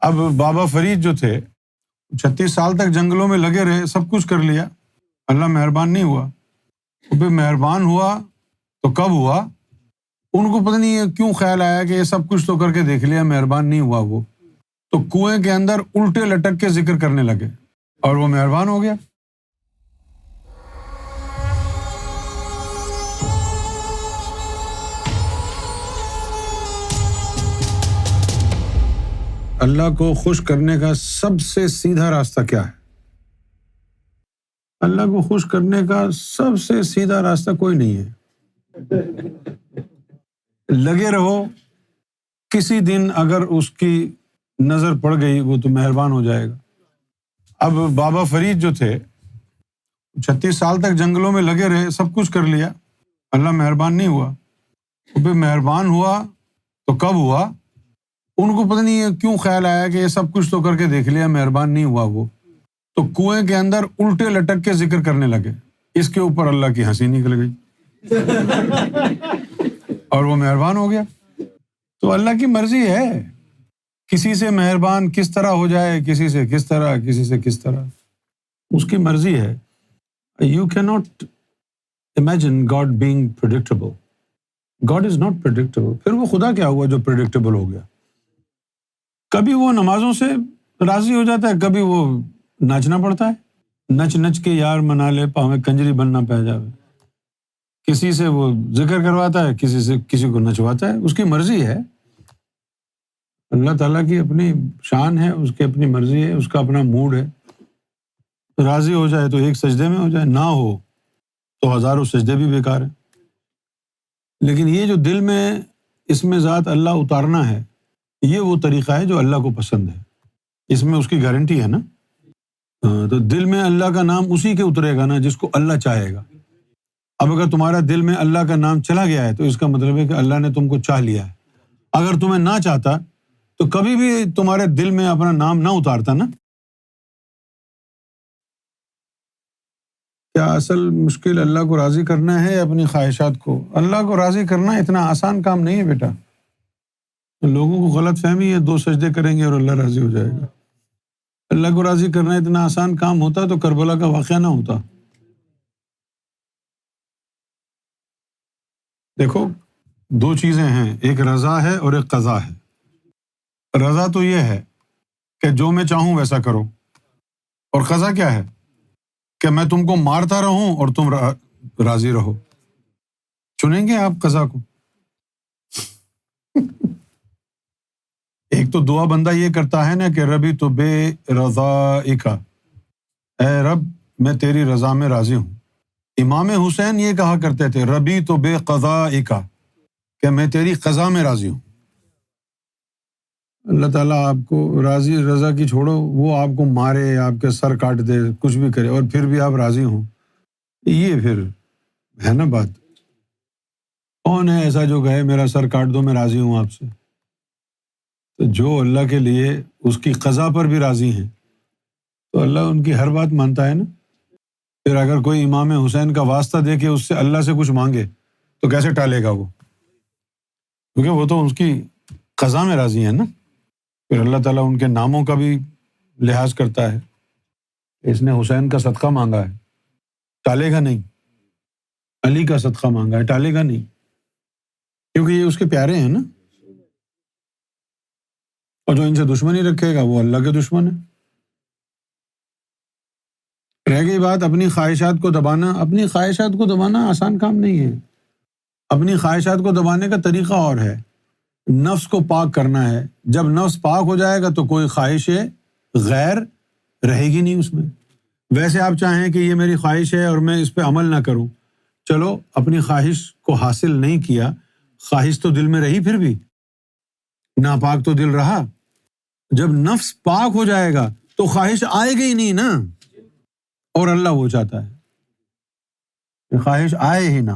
اب بابا فرید جو تھے 36 سال تک جنگلوں میں لگے رہے، سب کچھ کر لیا، اللہ مہربان نہیں ہوا۔ پھر مہربان ہوا تو کب ہوا؟ ان کو پتہ نہیں کیوں خیال آیا کہ یہ سب کچھ تو کر کے دیکھ لیا، مہربان نہیں ہوا وہ، تو کنویں کے اندر الٹے لٹک کے ذکر کرنے لگے اور وہ مہربان ہو گیا۔ اللہ کو خوش کرنے کا سب سے سیدھا راستہ کیا ہے؟ اللہ کو خوش کرنے کا سب سے سیدھا راستہ کوئی نہیں ہے۔ لگے رہو، کسی دن اگر اس کی نظر پڑ گئی وہ تو مہربان ہو جائے گا۔ اب بابا فرید جو تھے 36 سال تک جنگلوں میں لگے رہے، سب کچھ کر لیا، اللہ مہربان نہیں ہوا۔ پھر مہربان ہوا تو کب ہوا؟ ان کو پتہ نہیں کیوں خیال آیا کہ یہ سب کچھ تو کر کے دیکھ لیا، مہربان نہیں ہوا وہ، تو کنویں کے اندر الٹے لٹک کے ذکر کرنے لگے۔ اس کے اوپر اللہ کی ہنسی نکل گئی اور وہ مہربان ہو گیا۔ تو اللہ کی مرضی ہے، کسی سے مہربان کس طرح ہو جائے، کسی سے کس طرح، کسی سے کس طرح، اس کی مرضی ہے۔ You cannot imagine God being predictable. God is not predictable. پھر وہ خدا کیا ہوا جو predictable ہو گیا؟ کبھی وہ نمازوں سے راضی ہو جاتا ہے، کبھی وہ ناچنا پڑتا ہے، نچ نچ کے یار منا لے پاویں کنجری بننا پہ جاوے۔ کسی سے وہ ذکر کرواتا ہے، کسی سے کسی کو نچواتا ہے، اس کی مرضی ہے۔ اللہ تعالیٰ کی اپنی شان ہے، اس کی اپنی مرضی ہے، اس کا اپنا موڈ ہے۔ راضی ہو جائے تو ایک سجدے میں ہو جائے، نہ ہو تو ہزاروں سجدے بھی بیکار ہیں۔ لیکن یہ جو دل میں اس میں ذات اللہ اتارنا ہے، یہ وہ طریقہ ہے جو اللہ کو پسند ہے، اس میں اس کی گارنٹی ہے نا۔ تو دل میں اللہ کا نام اسی کے اترے گا نا جس کو اللہ چاہے گا۔ اب اگر تمہارا دل میں اللہ کا نام چلا گیا ہے تو اس کا مطلب ہے کہ اللہ نے تم کو چاہ لیا ہے۔ اگر تمہیں نہ چاہتا تو کبھی بھی تمہارے دل میں اپنا نام نہ اتارتا نا۔ کیا اصل مشکل اللہ کو راضی کرنا ہے یا اپنی خواہشات کو؟ اللہ کو راضی کرنا اتنا آسان کام نہیں ہے بیٹا۔ لوگوں کو غلط فہمی ہے 2 سجدے کریں گے اور اللہ راضی ہو جائے گا۔ اللہ کو راضی کرنا اتنا آسان کام ہوتا تو کربلا کا واقعہ نہ ہوتا۔ دیکھو 2 چیزیں ہیں، ایک رضا ہے اور ایک قضا ہے۔ رضا تو یہ ہے کہ جو میں چاہوں ویسا کرو، اور قضا کیا ہے کہ میں تم کو مارتا رہوں اور تم راضی رہو۔ چنیں گے آپ قضا کو؟ ایک تو دعا بندہ یہ کرتا ہے نا کہ ربی تو بے رضائک، اے رب میں تیری رضا میں راضی ہوں۔ امام حسین یہ کہا کرتے تھے ربی تو بے قضائک، کہ میں تیری قضا میں راضی ہوں۔ اللہ تعالیٰ آپ کو راضی، رضا کی چھوڑو، وہ آپ کو مارے، آپ کے سر کاٹ دے، کچھ بھی کرے، اور پھر بھی آپ راضی ہوں، یہ پھر ہے نا بات۔ کون ہے ایسا جو کہے میرا سر کاٹ دو میں راضی ہوں آپ سے؟ تو جو اللہ کے لیے اس کی قضا پر بھی راضی ہیں تو اللہ ان کی ہر بات مانتا ہے نا۔ پھر اگر کوئی امام حسین کا واسطہ دے کے اس سے اللہ سے کچھ مانگے تو کیسے ٹالے گا وہ؟ کیونکہ وہ تو اس کی قضا میں راضی ہیں نا۔ پھر اللہ تعالیٰ ان کے ناموں کا بھی لحاظ کرتا ہے، اس نے حسین کا صدقہ مانگا ہے، ٹالے گا نہیں۔ علی کا صدقہ مانگا ہے، ٹالے گا نہیں، کیونکہ یہ اس کے پیارے ہیں نا۔ اور جو ان سے دشمنی رکھے گا وہ اللہ کے دشمن ہے۔ رہ گئی بات اپنی خواہشات کو دبانا، اپنی خواہشات کو دبانا آسان کام نہیں ہے۔ اپنی خواہشات کو دبانے کا طریقہ اور ہے، نفس کو پاک کرنا ہے۔ جب نفس پاک ہو جائے گا تو کوئی خواہش غیر رہے گی نہیں اس میں۔ ویسے آپ چاہیں کہ یہ میری خواہش ہے اور میں اس پہ عمل نہ کروں، چلو اپنی خواہش کو حاصل نہیں کیا، خواہش تو دل میں رہی، پھر بھی ناپاک تو دل رہا۔ جب نفس پاک ہو جائے گا تو خواہش آئے گی ہی نہیں نا، اور اللہ وہ چاہتا ہے کہ خواہش آئے ہی نہ۔